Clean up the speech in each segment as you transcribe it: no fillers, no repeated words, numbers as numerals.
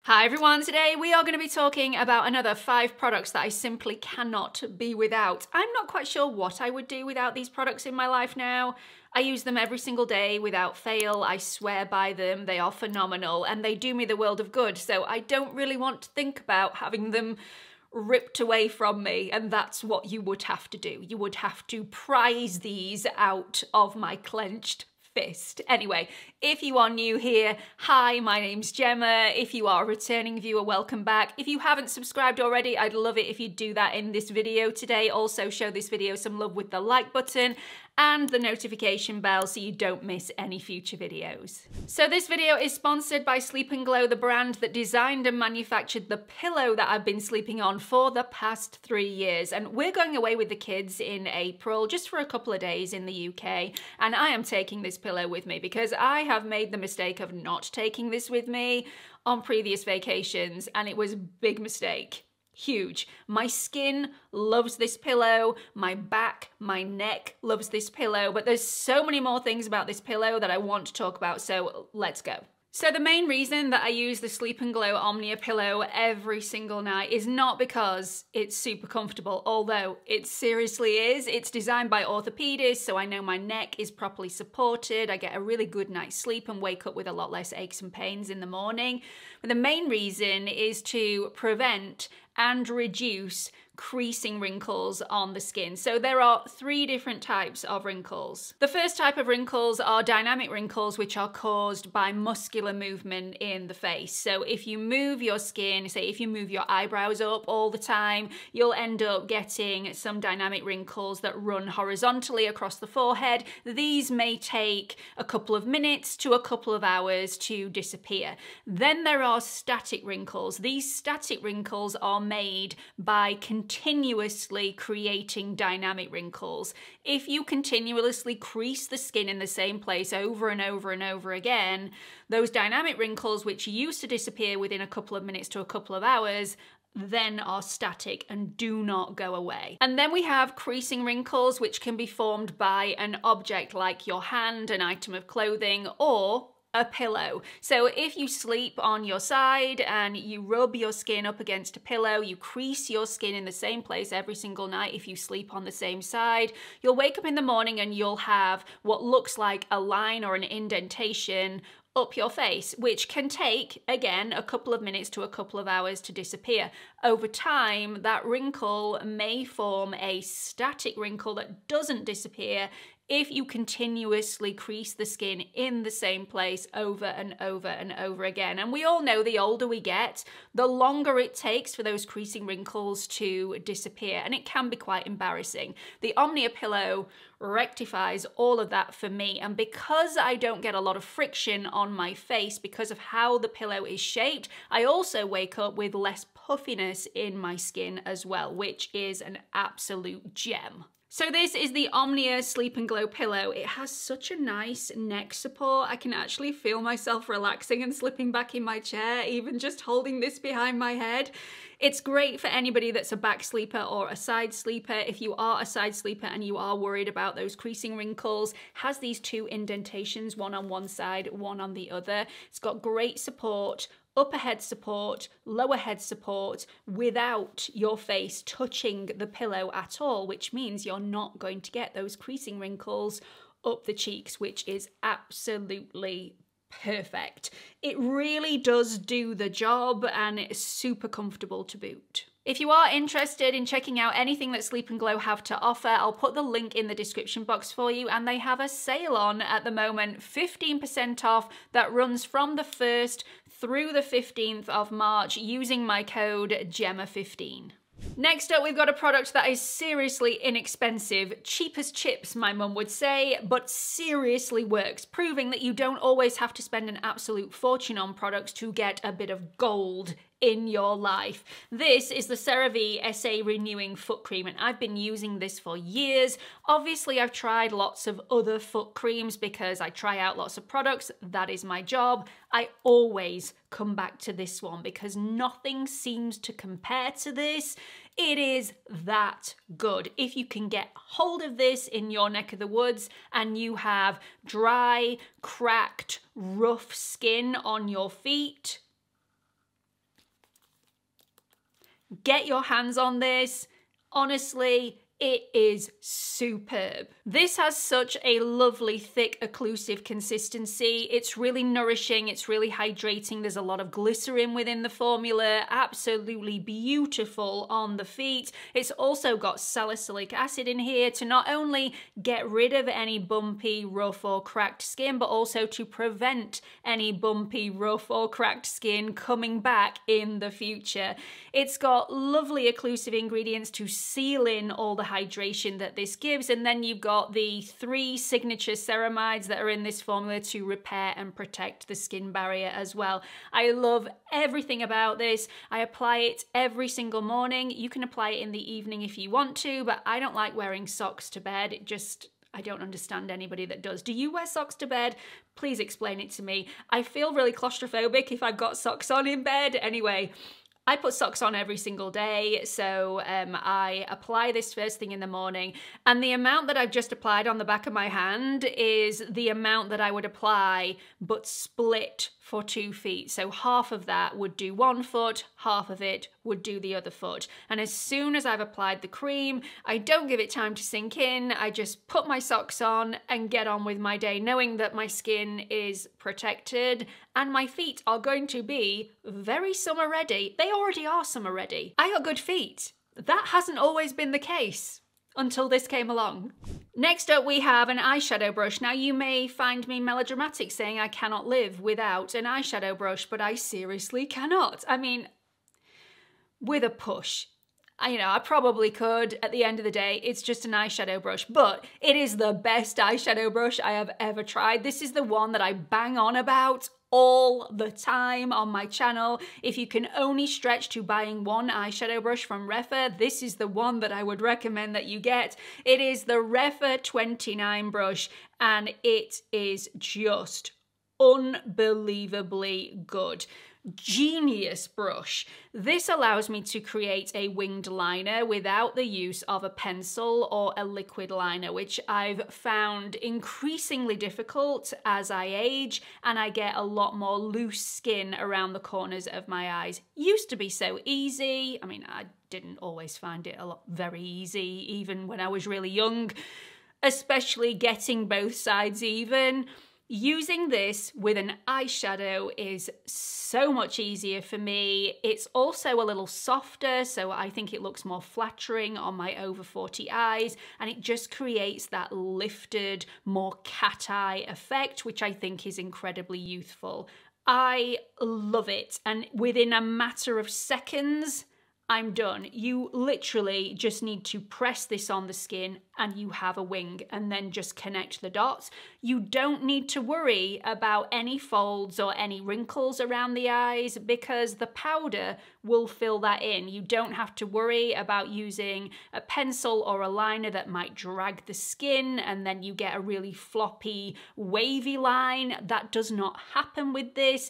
Hi everyone, today we are going to be talking about another 5 products that I simply cannot be without. I'm not quite sure what I would do without these products in my life now. I use them every single day without fail. I swear by them. They are phenomenal and they do me the world of good. So I don't really want to think about having them ripped away from me, and that's what you would have to do. You would have to prize these out of my clenched fist. Anyway, if you are new here, hi, my name's Gemma. If you are a returning viewer, welcome back. If you haven't subscribed already, I'd love it if you'd do that in this video today. Also show this video some love with the like button and the notification bell so you don't miss any future videos. So this video is sponsored by Sleep & Glow, the brand that designed and manufactured the pillow that I've been sleeping on for the past 3 years. And we're going away with the kids in April, just for a couple of days in the UK. And I am taking this pillow with me because I have made the mistake of not taking this with me on previous vacations, and it was a big mistake. Huge. My skin loves this pillow, my back, my neck loves this pillow, but there's so many more things about this pillow that I want to talk about, so let's go. So the main reason that I use the Sleep & Glow Omnia pillow every single night is not because it's super comfortable, although it seriously is. It's designed by orthopedists, so I know my neck is properly supported. I get a really good night's sleep and wake up with a lot less aches and pains in the morning. But the main reason is to prevent and reduce creasing wrinkles on the skin. So there are 3 different types of wrinkles. The first type of wrinkles are dynamic wrinkles, which are caused by muscular movement in the face. So if you move your skin, say if you move your eyebrows up all the time, you'll end up getting some dynamic wrinkles that run horizontally across the forehead. These may take a couple of minutes to a couple of hours to disappear. Then there are static wrinkles. These static wrinkles are made by continuously creating dynamic wrinkles. If you continuously crease the skin in the same place over and over and over again, those dynamic wrinkles, which used to disappear within a couple of minutes to a couple of hours, then are static and do not go away. And then we have creasing wrinkles, which can be formed by an object like your hand, an item of clothing, or a pillow. So if you sleep on your side and you rub your skin up against a pillow, you crease your skin in the same place every single night if you sleep on the same side, you'll wake up in the morning and you'll have what looks like a line or an indentation up your face, which can take, again, a couple of minutes to a couple of hours to disappear. Over time, that wrinkle may form a static wrinkle that doesn't disappear if you continuously crease the skin in the same place over and over and over again. And we all know the older we get, the longer it takes for those creasing wrinkles to disappear, and it can be quite embarrassing. The Omnia pillow rectifies all of that for me, and because I don't get a lot of friction on my face because of how the pillow is shaped, I also wake up with less puffiness in my skin as well, which is an absolute gem. So this is the Omnia Sleep & Glow pillow. It has such a nice neck support. I can actually feel myself relaxing and slipping back in my chair, even just holding this behind my head. It's great for anybody that's a back sleeper or a side sleeper. If you are a side sleeper and you are worried about those creasing wrinkles, it has these 2 indentations, one on one side, one on the other. It's got great support, upper head support, lower head support, without your face touching the pillow at all, which means you're not going to get those creasing wrinkles up the cheeks, which is absolutely perfect. It really does do the job, and it's super comfortable to boot. If you are interested in checking out anything that Sleep & Glow have to offer, I'll put the link in the description box for you, and they have a sale on at the moment, 15% off, that runs from the 1st through the 15th of March using my code GEMMA15. Next up, we've got a product that is seriously inexpensive, cheap as chips, my mum would say, but seriously works, proving that you don't always have to spend an absolute fortune on products to get a bit of gold in your life. This is the CeraVe SA Renewing Foot Cream, and I've been using this for years. Obviously, I've tried lots of other foot creams because I try out lots of products. That is my job. I always come back to this one because nothing seems to compare to this. It is that good. If you can get hold of this in your neck of the woods and you have dry, cracked, rough skin on your feet, Get your hands on this. Honestly, it is superb. This has such a lovely, thick, occlusive consistency. It's really nourishing, it's really hydrating. There's a lot of glycerin within the formula. Absolutely beautiful on the feet. It's also got salicylic acid in here to not only get rid of any bumpy, rough or cracked skin, but also to prevent any bumpy, rough or cracked skin coming back in the future. It's got lovely occlusive ingredients to seal in all the hydration that this gives, and then you've got the 3 signature ceramides that are in this formula to repair and protect the skin barrier as well. I love everything about this. I apply it every single morning. You can apply it in the evening if you want to, but I don't like wearing socks to bed. I don't understand anybody that does. Do you wear socks to bed? Please explain it to me. I feel really claustrophobic if I've got socks on in bed. Anyway, I put socks on every single day, so I apply this first thing in the morning, and the amount that I've just applied on the back of my hand is the amount that I would apply but split for 2 feet. So half of that would do one foot, half of it would do the other foot. And as soon as I've applied the cream, I don't give it time to sink in. I just put my socks on and get on with my day, knowing that my skin is protected and my feet are going to be very summer ready. They already are summer ready. I got good feet. That hasn't always been the case until this came along. Next up, we have an eyeshadow brush. Now, you may find me melodramatic saying I cannot live without an eyeshadow brush, but I seriously cannot. I mean, with a push. I probably could at the end of the day. It's just an eyeshadow brush, but it is the best eyeshadow brush I have ever tried. This is the one that I bang on about all the time on my channel. If you can only stretch to buying one eyeshadow brush from Refa, this is the one that I would recommend that you get. It is the Refa 29 brush, and it is just unbelievably good. Genius brush. This allows me to create a winged liner without the use of a pencil or a liquid liner, which I've found increasingly difficult as I age and I get a lot more loose skin around the corners of my eyes. Used to be so easy. I mean, I didn't always find it very easy, even when I was really young, especially getting both sides even. Using this with an eyeshadow is so much easier for me. It's also a little softer, so I think it looks more flattering on my over 40 eyes, and it just creates that lifted, more cat eye effect, which I think is incredibly youthful. I love it, and within a matter of seconds, I'm done. You literally just need to press this on the skin and you have a wing, and then just connect the dots. You don't need to worry about any folds or any wrinkles around the eyes because the powder will fill that in. You don't have to worry about using a pencil or a liner that might drag the skin and then you get a really floppy, wavy line. That does not happen with this.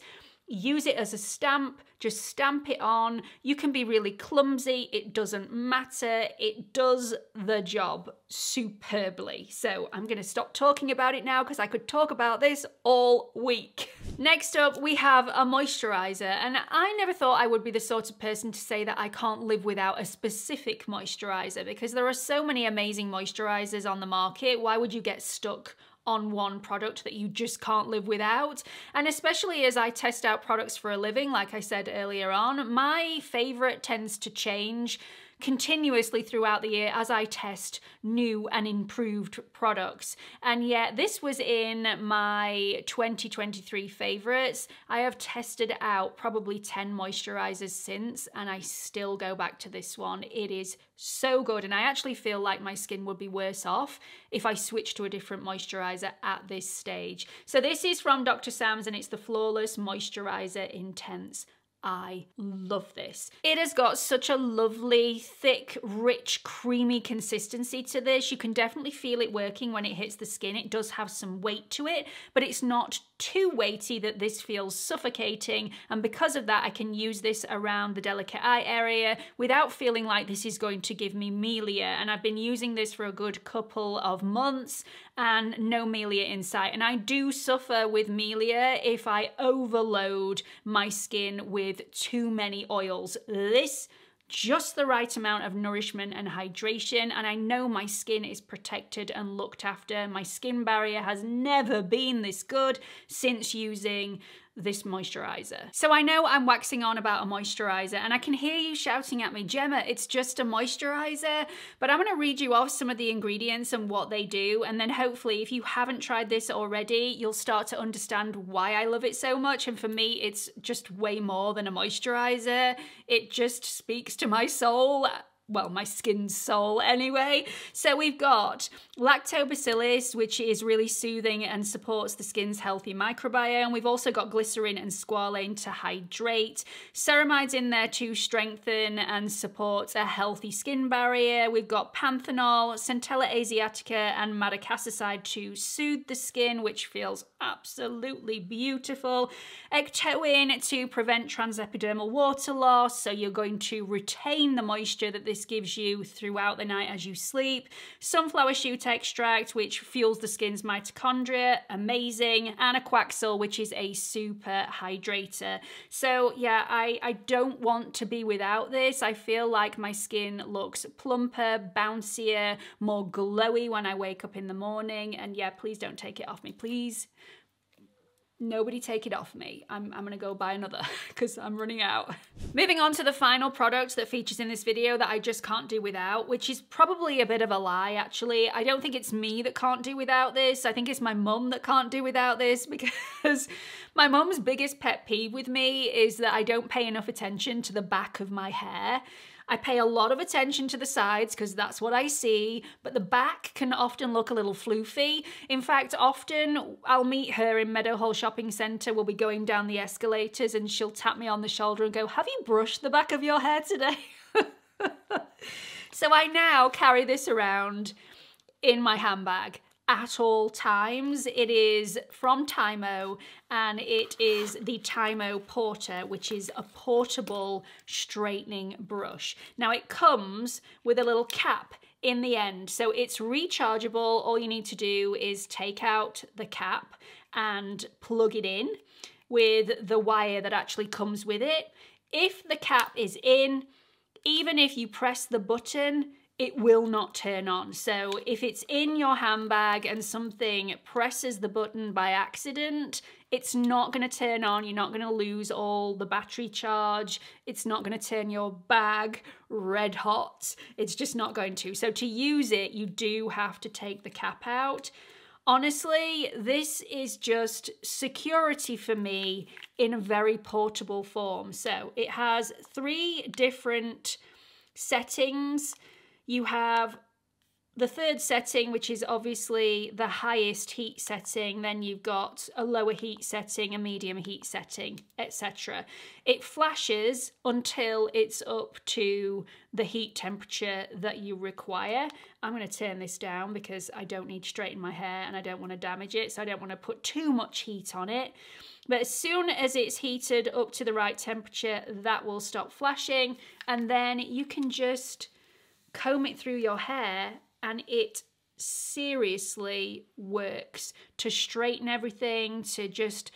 Use it as a stamp, just stamp it on. You can be really clumsy, it doesn't matter. It does the job superbly. So I'm gonna stop talking about it now because I could talk about this all week. Next up, we have a moisturizer, and I never thought I would be the sort of person to say that I can't live without a specific moisturizer because there are so many amazing moisturizers on the market. Why would you get stuck on one product that you just can't live without? And especially as I test out products for a living, like I said earlier on, my favorite tends to change continuously throughout the year as I test new and improved products. And yet this was in my 2023 favorites. I have tested out probably 10 moisturizers since, and I still go back to this one. It is so good, and I actually feel like my skin would be worse off if I switched to a different moisturizer at this stage. So this is from Dr. Sam's, and it's the Flawless Moisturizer Intense. I love this. It has got such a lovely, thick, rich, creamy consistency to this. You can definitely feel it working when it hits the skin. It does have some weight to it, but it's not too weighty that this feels suffocating. And because of that, I can use this around the delicate eye area without feeling like this is going to give me melia. And I've been using this for a good couple of months and no melia in sight. And I do suffer with melia if I overload my skin with too many oils. This just the right amount of nourishment and hydration, and I know my skin is protected and looked after. My skin barrier has never been this good since using this moisturizer. So I know I'm waxing on about a moisturizer, and I can hear you shouting at me, Gemma, it's just a moisturizer. But I'm gonna read you off some of the ingredients and what they do, and then hopefully if you haven't tried this already, you'll start to understand why I love it so much. And for me, it's just way more than a moisturizer. It just speaks to my soul. Well, my skin's soul anyway. So we've got lactobacillus, which is really soothing and supports the skin's healthy microbiome. We've also got glycerin and squalane to hydrate. Ceramides in there to strengthen and support a healthy skin barrier. We've got panthenol, centella asiatica, and madecassoside to soothe the skin, which feels absolutely beautiful. Ectoin to prevent transepidermal water loss, so you're going to retain the moisture that this gives you throughout the night as you sleep. Sunflower shoot extract, which fuels the skin's mitochondria, amazing. And a quaxel, which is a super hydrator. So yeah, I don't want to be without this. I feel like my skin looks plumper, bouncier, more glowy when I wake up in the morning. And yeah, please don't take it off me, please. Nobody take it off me. I'm gonna go buy another because I'm running out. Moving on to the final product that features in this video that I just can't do without, which is probably a bit of a lie actually. I don't think it's me that can't do without this. I think it's my mum that can't do without this, because my mum's biggest pet peeve with me is that I don't pay enough attention to the back of my hair. I pay a lot of attention to the sides because that's what I see, but the back can often look a little floofy. In fact, often I'll meet her in Meadowhall Shopping Centre, we'll be going down the escalators and she'll tap me on the shoulder and go, have you brushed the back of your hair today? So I now carry this around in my handbag at all times. It is from Tymo, and it is the Tymo Porter, which is a portable straightening brush. Now it comes with a little cap in the end, so it's rechargeable. All you need to do is take out the cap and plug it in with the wire that actually comes with it. If the cap is in, even if you press the button, it will not turn on. So if it's in your handbag and something presses the button by accident, it's not going to turn on. You're not going to lose all the battery charge. It's not going to turn your bag red hot. It's just not going to. So to use it, you do have to take the cap out. Honestly, this is just security for me in a very portable form. So it has 3 different settings. You have the third setting, which is obviously the highest heat setting. Then you've got a lower heat setting, a medium heat setting, etc. It flashes until it's up to the heat temperature that you require. I'm going to turn this down because I don't need to straighten my hair and I don't want to damage it, so I don't want to put too much heat on it. But as soon as it's heated up to the right temperature, that will stop flashing, and then you can just comb it through your hair, and it seriously works to straighten everything, to just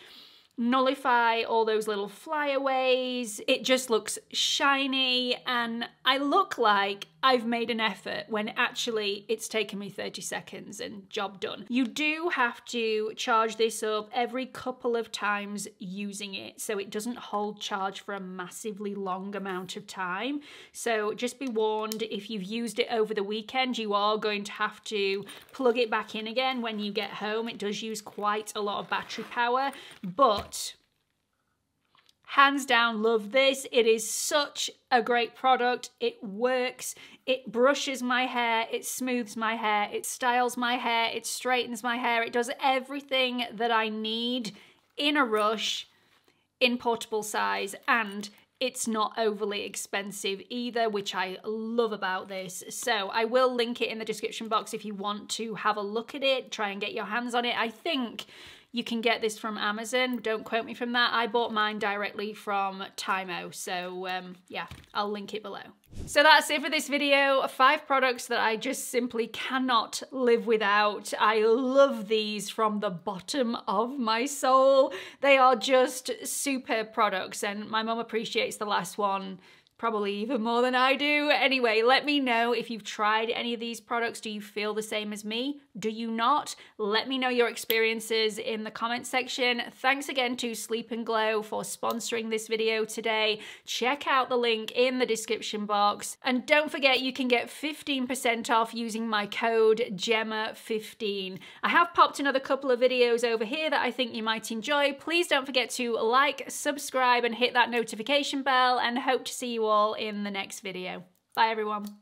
nullify all those little flyaways. It just looks shiny, and I look like I've made an effort when actually it's taken me 30 seconds and job done. You do have to charge this up every couple of times using it, so it doesn't hold charge for a massively long amount of time. So just be warned, if you've used it over the weekend, you are going to have to plug it back in again when you get home. It does use quite a lot of battery power, but hands down, love this. It is such a great product. It works. It brushes my hair. It smooths my hair. It styles my hair. It straightens my hair. It does everything that I need in a rush, in portable size, and it's not overly expensive either, which I love about this. So I will link it in the description box if you want to have a look at it, try and get your hands on it. I think you can get this from Amazon. Don't quote me from that. I bought mine directly from Tymo. So yeah, I'll link it below. So that's it for this video. 5 products that I just simply cannot live without. I love these from the bottom of my soul. They are just superb products, and my mum appreciates the last one probably even more than I do. Anyway, let me know if you've tried any of these products. Do you feel the same as me? Do you not? Let me know your experiences in the comment section. Thanks again to Sleep and Glow for sponsoring this video today. Check out the link in the description box. And don't forget, you can get 15% off using my code GEMMA15. I have popped another couple of videos over here that I think you might enjoy. Please don't forget to like, subscribe, and hit that notification bell, and hope to see you all in the next video. Bye everyone.